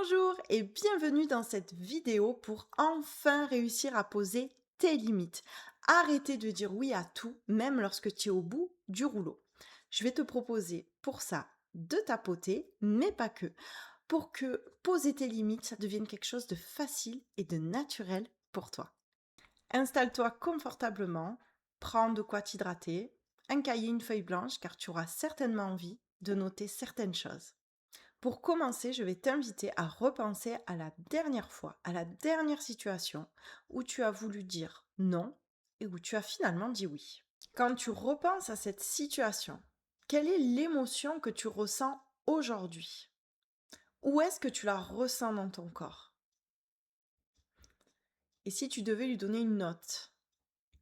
Bonjour et bienvenue dans cette vidéo pour enfin réussir à poser tes limites. Arrêter de dire oui à tout, même lorsque tu es au bout du rouleau. Je vais te proposer pour ça de tapoter, mais pas que, pour que poser tes limites, ça devienne quelque chose de facile et de naturel pour toi. Installe-toi confortablement, prends de quoi t'hydrater, un cahier, une feuille blanche, car tu auras certainement envie de noter certaines choses. Pour commencer, je vais t'inviter à repenser à la dernière fois, à la dernière situation où tu as voulu dire non et où tu as finalement dit oui. Quand tu repenses à cette situation, quelle est l'émotion que tu ressens aujourd'hui? Où est-ce que tu la ressens dans ton corps? Et si tu devais lui donner une note?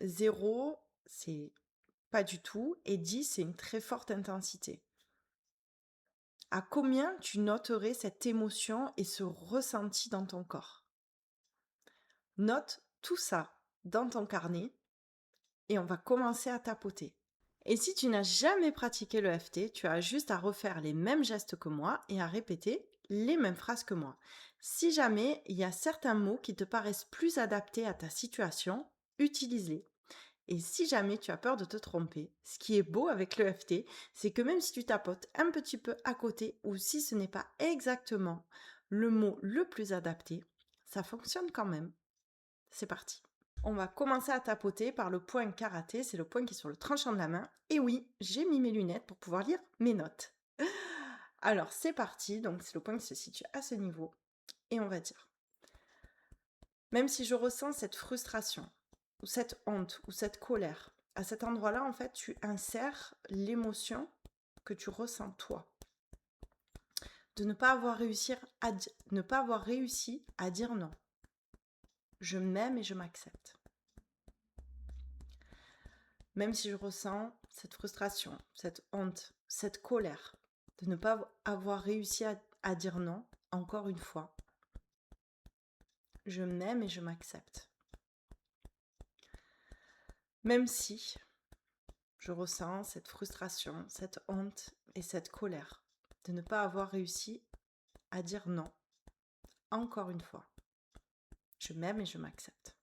0, c'est pas du tout, et 10, c'est une très forte intensité. À combien tu noterais cette émotion et ce ressenti dans ton corps? Note tout ça dans ton carnet et on va commencer à tapoter. Et si tu n'as jamais pratiqué le FT, tu as juste à refaire les mêmes gestes que moi et à répéter les mêmes phrases que moi. Si jamais il y a certains mots qui te paraissent plus adaptés à ta situation, utilise-les. Et si jamais tu as peur de te tromper, ce qui est beau avec le FT, c'est que même si tu tapotes un petit peu à côté ou si ce n'est pas exactement le mot le plus adapté, ça fonctionne quand même. C'est parti. On va commencer à tapoter par le point karaté, c'est le point qui est sur le tranchant de la main. Et oui, j'ai mis mes lunettes pour pouvoir lire mes notes. Alors c'est parti, donc c'est le point qui se situe à ce niveau. Et on va dire, même si je ressens cette frustration, ou cette honte, ou cette colère, à cet endroit-là, en fait, tu insères l'émotion que tu ressens toi. De ne pas avoir réussi à dire non. Je m'aime et je m'accepte. Même si je ressens cette frustration, cette honte, cette colère, de ne pas avoir réussi à dire non, encore une fois, je m'aime et je m'accepte. Même si je ressens cette frustration, cette honte et cette colère, de ne pas avoir réussi à dire non, encore une fois, je m'aime et je m'accepte.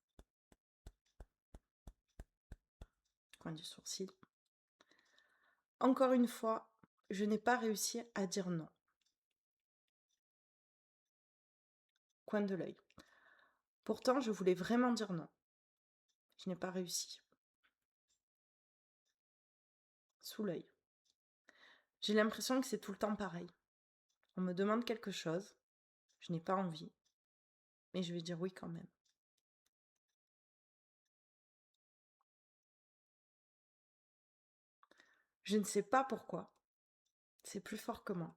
Coin du sourcil. Encore une fois, je n'ai pas réussi à dire non. Coin de l'œil. Pourtant, je voulais vraiment dire non. Je n'ai pas réussi. Sous l'œil. J'ai l'impression que c'est tout le temps pareil. On me demande quelque chose, je n'ai pas envie, mais je vais dire oui quand même. Je ne sais pas pourquoi. C'est plus fort que moi.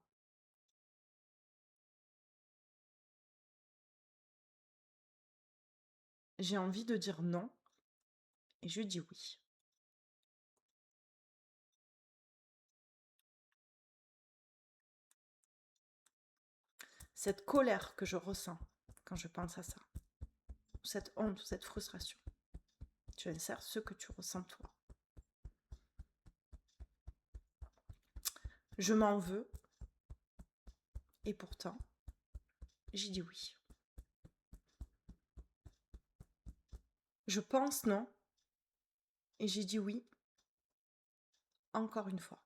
J'ai envie de dire non et je dis oui. Cette colère que je ressens quand je pense à ça, cette honte, cette frustration, tu insères ce que tu ressens toi. Je m'en veux et pourtant, j'ai dit oui. Je pense non et j'ai dit oui encore une fois.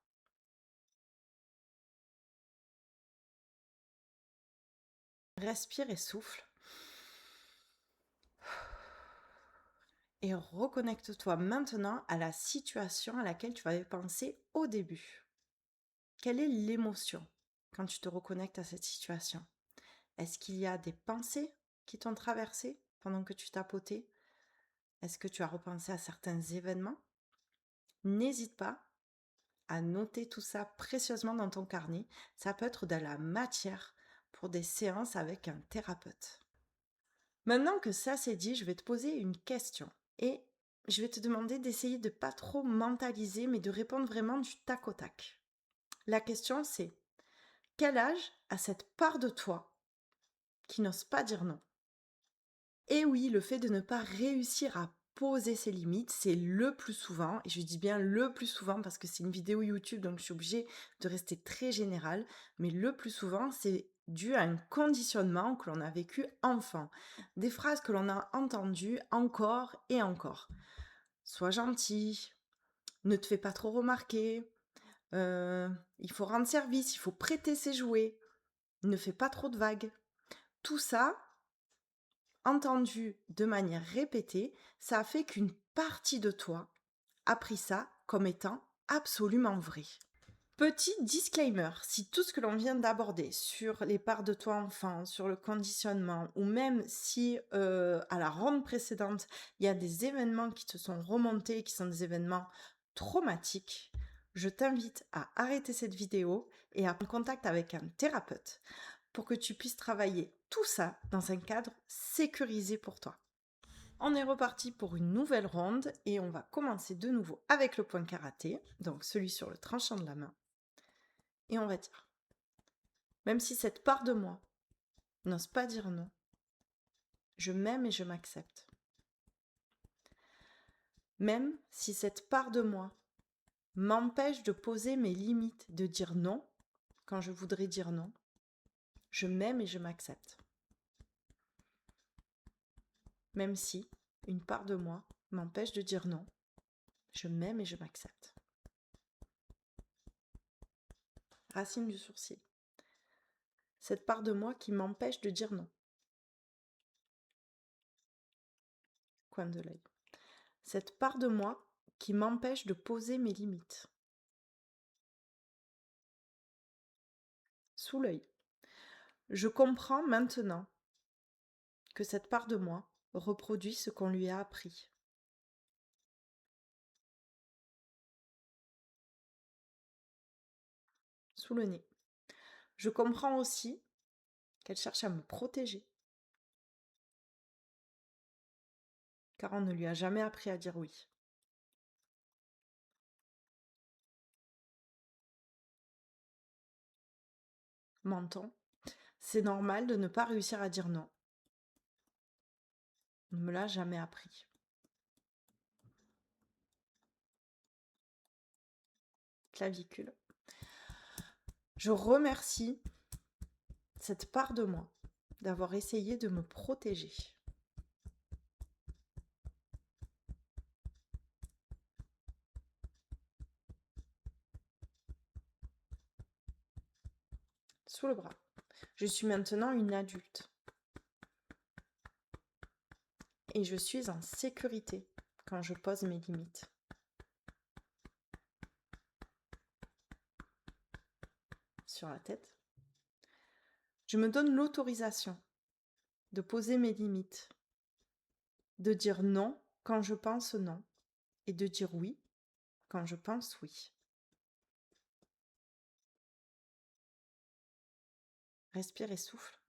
Respire et souffle. Et reconnecte-toi maintenant à la situation à laquelle tu avais pensé au début. Quelle est l'émotion quand tu te reconnectes à cette situation? Est-ce qu'il y a des pensées qui t'ont traversé pendant que tu tapotais? Est-ce que tu as repensé à certains événements? N'hésite pas à noter tout ça précieusement dans ton carnet. Ça peut être de la matière pour des séances avec un thérapeute. Maintenant que ça c'est dit, je vais te poser une question et je vais te demander d'essayer de pas trop mentaliser mais de répondre vraiment du tac au tac. La question c'est: quel âge a cette part de toi qui n'ose pas dire non? Et oui, le fait de ne pas réussir à poser ses limites, c'est le plus souvent, et je dis bien le plus souvent parce que c'est une vidéo YouTube, donc je suis obligée de rester très générale, mais le plus souvent, c'est dû à un conditionnement que l'on a vécu enfant. Des phrases que l'on a entendues encore et encore. Sois gentil, ne te fais pas trop remarquer, il faut rendre service, il faut prêter ses jouets, ne fais pas trop de vagues. Tout ça, entendu de manière répétée, ça a fait qu'une partie de toi a pris ça comme étant absolument vrai. Petit disclaimer, si tout ce que l'on vient d'aborder sur les parts de toi enfant, sur le conditionnement, ou même si à la ronde précédente, il y a des événements qui te sont remontés, qui sont des événements traumatiques, je t'invite à arrêter cette vidéo et à prendre contact avec un thérapeute pour que tu puisses travailler tout ça dans un cadre sécurisé pour toi. On est reparti pour une nouvelle ronde et on va commencer de nouveau avec le point karaté, donc celui sur le tranchant de la main. Et on va dire, même si cette part de moi n'ose pas dire non, je m'aime et je m'accepte. Même si cette part de moi m'empêche de poser mes limites, de dire non quand je voudrais dire non, je m'aime et je m'accepte. Même si une part de moi m'empêche de dire non, je m'aime et je m'accepte. Racine du sourcil. Cette part de moi qui m'empêche de dire non. Coin de l'œil. Cette part de moi qui m'empêche de poser mes limites. Sous l'œil. Je comprends maintenant que cette part de moi reproduit ce qu'on lui a appris. Sous le nez. Je comprends aussi qu'elle cherche à me protéger, car on ne lui a jamais appris à dire oui. Menton. C'est normal de ne pas réussir à dire non. On ne me l'a jamais appris. Clavicule. Je remercie cette part de moi d'avoir essayé de me protéger. Sous le bras. Je suis maintenant une adulte. Et je suis en sécurité quand je pose mes limites. Sur la tête. Je me donne l'autorisation de poser mes limites, de dire non quand je pense non et de dire oui quand je pense oui. Respire et souffle.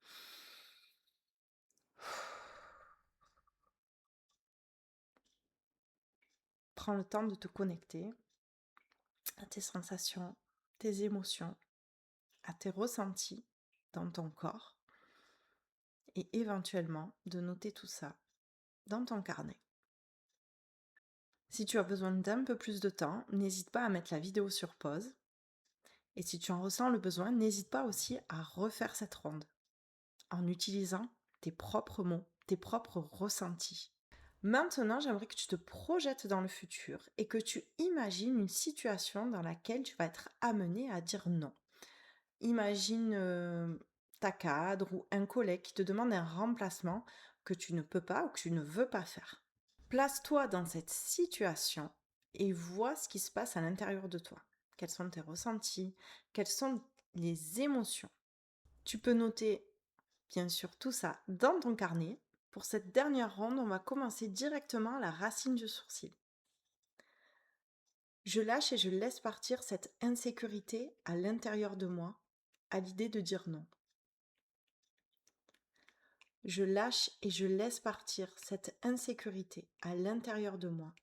Prends le temps de te connecter à tes sensations, tes émotions, à tes ressentis dans ton corps et éventuellement de noter tout ça dans ton carnet. Si tu as besoin d'un peu plus de temps, n'hésite pas à mettre la vidéo sur pause. Et si tu en ressens le besoin, n'hésite pas aussi à refaire cette ronde en utilisant tes propres mots, tes propres ressentis. Maintenant, j'aimerais que tu te projettes dans le futur et que tu imagines une situation dans laquelle tu vas être amené à dire non. Imagine ta cadre ou un collègue qui te demande un remplacement que tu ne peux pas ou que tu ne veux pas faire. Place-toi dans cette situation et vois ce qui se passe à l'intérieur de toi. Quels sont tes ressentis? Quelles sont les émotions? Tu peux noter bien sûr tout ça dans ton carnet. Pour cette dernière ronde, on va commencer directement à la racine du sourcil. Je lâche et je laisse partir cette insécurité à l'intérieur de moi à l'idée de dire non. Je lâche et je laisse partir cette insécurité à l'intérieur de moi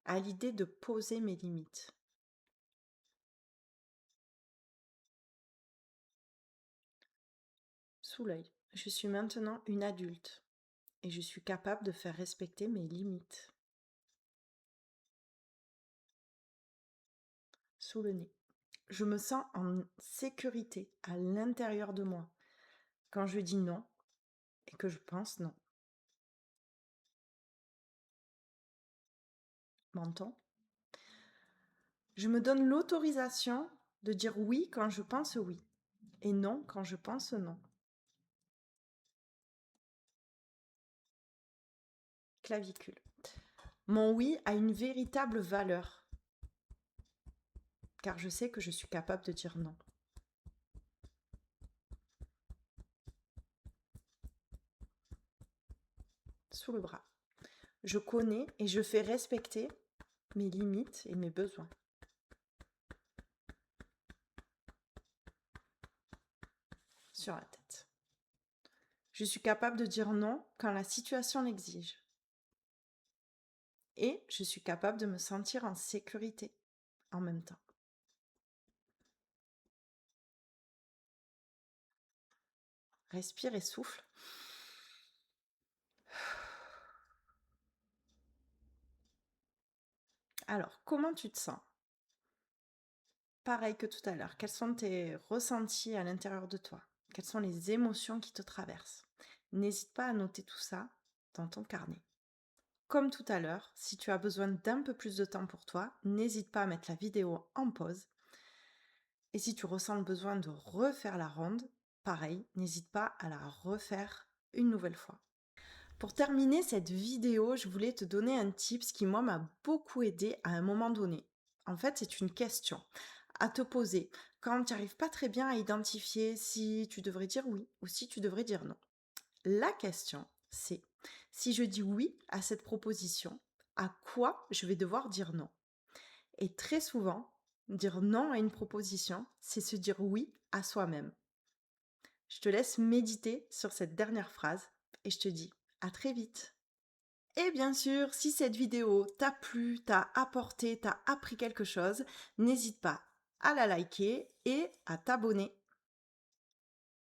à l'idée de poser mes limites. Sous l'œil. Je suis maintenant une adulte et je suis capable de faire respecter mes limites. Sous le nez. Je me sens en sécurité à l'intérieur de moi. quand je dis non et que je pense non. Menton. Je me donne l'autorisation de dire oui quand je pense oui et non quand je pense non. Clavicule. Mon oui a une véritable valeur, car je sais que je suis capable de dire non. Sous le bras. Je connais et je fais respecter mes limites et mes besoins. Sur la tête. Je suis capable de dire non quand la situation l'exige. Et je suis capable de me sentir en sécurité en même temps. Respire et souffle. Alors, comment tu te sens? Pareil que tout à l'heure, quels sont tes ressentis à l'intérieur de toi? Quelles sont les émotions qui te traversent? N'hésite pas à noter tout ça dans ton carnet. Comme tout à l'heure, si tu as besoin d'un peu plus de temps pour toi, n'hésite pas à mettre la vidéo en pause. Et si tu ressens le besoin de refaire la ronde, pareil, n'hésite pas à la refaire une nouvelle fois. Pour terminer cette vidéo, je voulais te donner un tips qui, moi, m'a beaucoup aidé à un moment donné. En fait, c'est une question à te poser quand tu n'arrives pas très bien à identifier si tu devrais dire oui ou si tu devrais dire non. La question, c'est si je dis oui à cette proposition, à quoi je vais devoir dire non? Et très souvent, dire non à une proposition, c'est se dire oui à soi-même. Je te laisse méditer sur cette dernière phrase et je te dis à très vite. Et bien sûr, si cette vidéo t'a plu, t'a apporté, t'a appris quelque chose, n'hésite pas à la liker et à t'abonner.